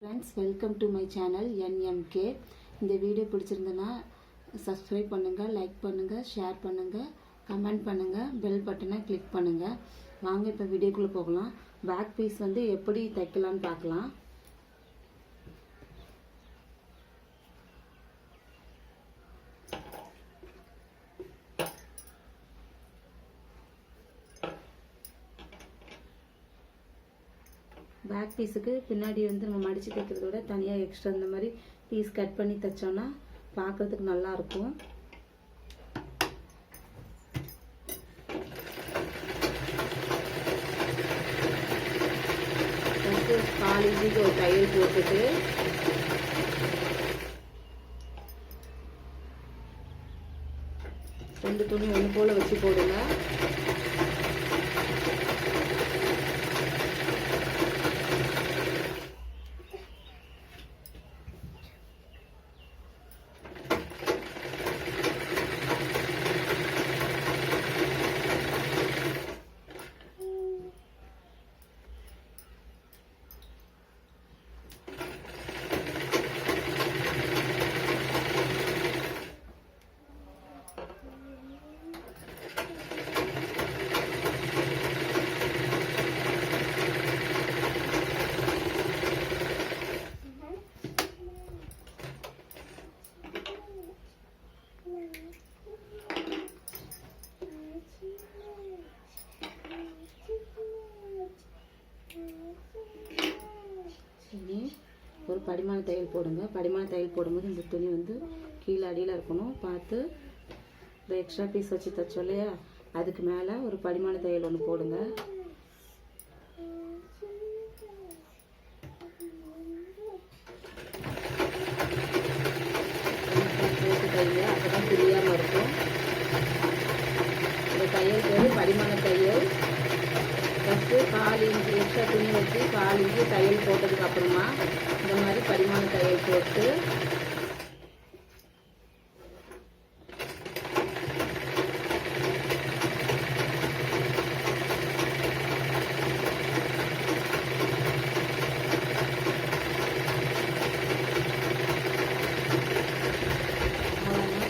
Friends, welcome to my channel NMK. இந்த video பிடிச்சிருந்தனா subscribe பண்ணுங்கள், like பண்ணுங்கள், ஷேர் பண்ணுங்கள், கமெண்ட் பண்ணுங்கள், பெல் பட்டனை கிளிக் பண்ணுங்கள். வாங்க இப்போ வீடியோக்குள்ளே போகலாம். பேக் பீஸ் வந்து எப்படி தைக்கலான்னு பார்க்கலாம். பேக் பீஸுக்கு பின்னாடி வந்து நம்ம மடித்து தைக்கிறத விட தனியாக எக்ஸ்ட்ரா இந்த மாதிரி பீஸ் கட் பண்ணி தைச்சோன்னா பார்க்குறதுக்கு நல்லாயிருக்கும். காலேஜுக்கு ஒரு தையல் போட்டுட்டு ரெண்டு துணி ஒன்று போல் வச்சு போடுங்க. ஒரு படிமான தையல் போடுங்க. படிமான தையல் போடும்போது இந்த துணி வந்து கீழே அடியில் இருக்கணும். பார்த்து ஒரு எக்ஸ்ட்ரா பீஸ் வச்சு தைச்சோம் இல்லையா, அதுக்கு மேலே ஒரு படிமான தையல் ஒன்று போடுங்க. போட்டு தைங்க, அப்போ தான் புரியாமல் இருக்கும். இந்த தையல் பேர் படிமான தையல். ஃபஸ்ட்டு 4 இன்ச்சு எக்ஸ்ட்ரா துணி வச்சு 4 இன்ச்சு தையல் போட்டதுக்கு அப்புறமா இந்த மாதிரி படிமான தையல் போட்டு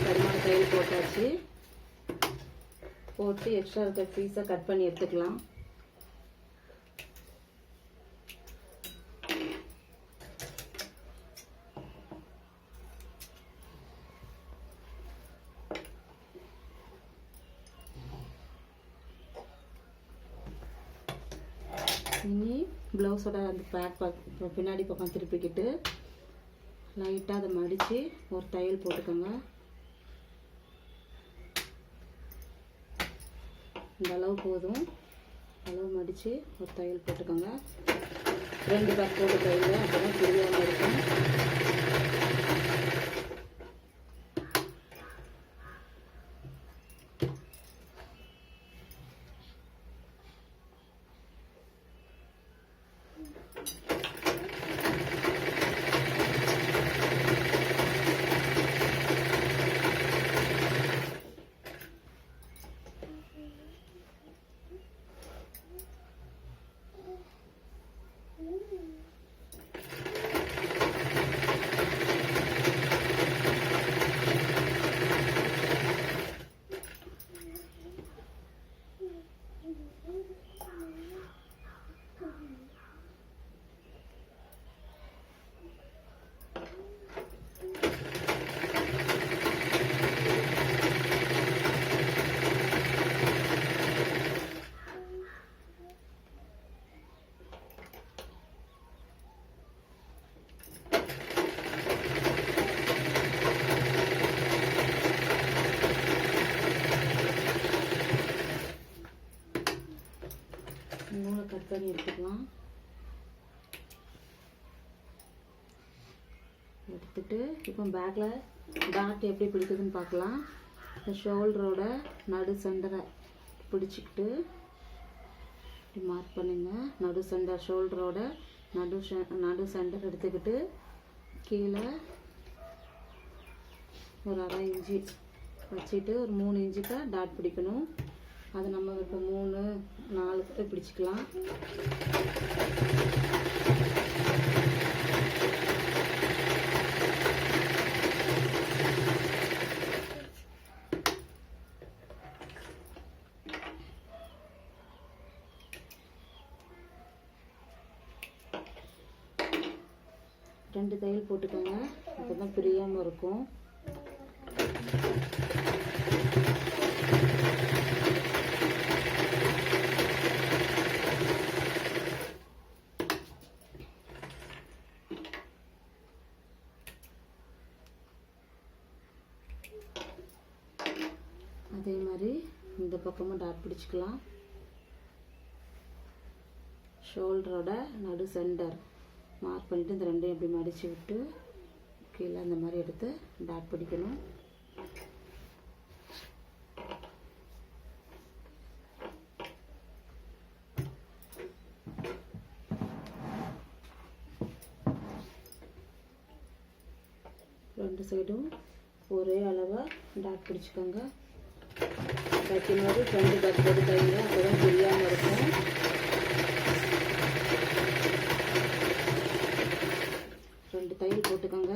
படிமான தையல் போட்டாச்சு. போட்டு எக்ஸ்ட்ரா இருக்க பீஸை கட் பண்ணி எடுத்துக்கலாம். இனி ப்ளவுஸோட அந்த பின்னாடி பக்கம் திருப்பிக்கிட்டு லைட்டாக அதை மடித்து ஒரு தையல் போட்டுக்கோங்க. இந்த அளவு போதும். அளவு மடித்து ஒரு தையல் போட்டுக்கோங்க. 2 பேக் போட்டு தையல், அப்போ தான் தெரியாமல் இருக்கும். நூலை கட் பண்ணி எடுத்துக்கலாம். எடுத்துட்டு இப்போ பேக்கில் டாட் எப்படி பிடிக்குதுன்னு பார்க்கலாம். இந்த ஷோல்டரோட நடு சென்டரை பிடிச்சிக்கிட்டு இப்படி மார்க் பண்ணுங்க. நடு சென்டர் ஷோல்டரோட நடு சென்டர் எடுத்துக்கிட்டு கீழே ஒரு 1/2 இன்ச்சு வச்சுட்டு ஒரு 3 இன்ச்சுக்கு டாட் பிடிக்கணும். அது நம்ம இப்போ 3, 4 பிடிச்சிக்கலாம். 2 தையல் போட்டுக்கோங்க, அப்போ தான் பிரியாமல் இருக்கும். அதே மாதிரி இந்த பக்கமும் டாட் பிடிச்சிக்கலாம். ஷோல்டரோட நடு சென்டர் மார்க் பண்ணிவிட்டு இந்த ரெண்டையும் இப்படி மடித்து விட்டு கீழே அந்த மாதிரி எடுத்து டாட் பிடிக்கணும். ரெண்டு சைடும் ஒரே அளவாக டாட் பிடிச்சிக்கோங்க. தைக்கும்போது 2 டாட் போட்டு தைங்க, அப்போ தான் தெரியாமல் இருக்கும். ரெண்டு தையல் போட்டுக்கோங்க.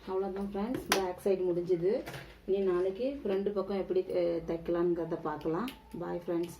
அவ்வளோதான் ஃப்ரெண்ட்ஸ், பேக் சைடு முடிஞ்சுது. இனி நாளைக்கு ஃப்ரண்ட் பக்கம் எப்படி தைக்கலாங்கிறத பார்க்கலாம். Bye friends.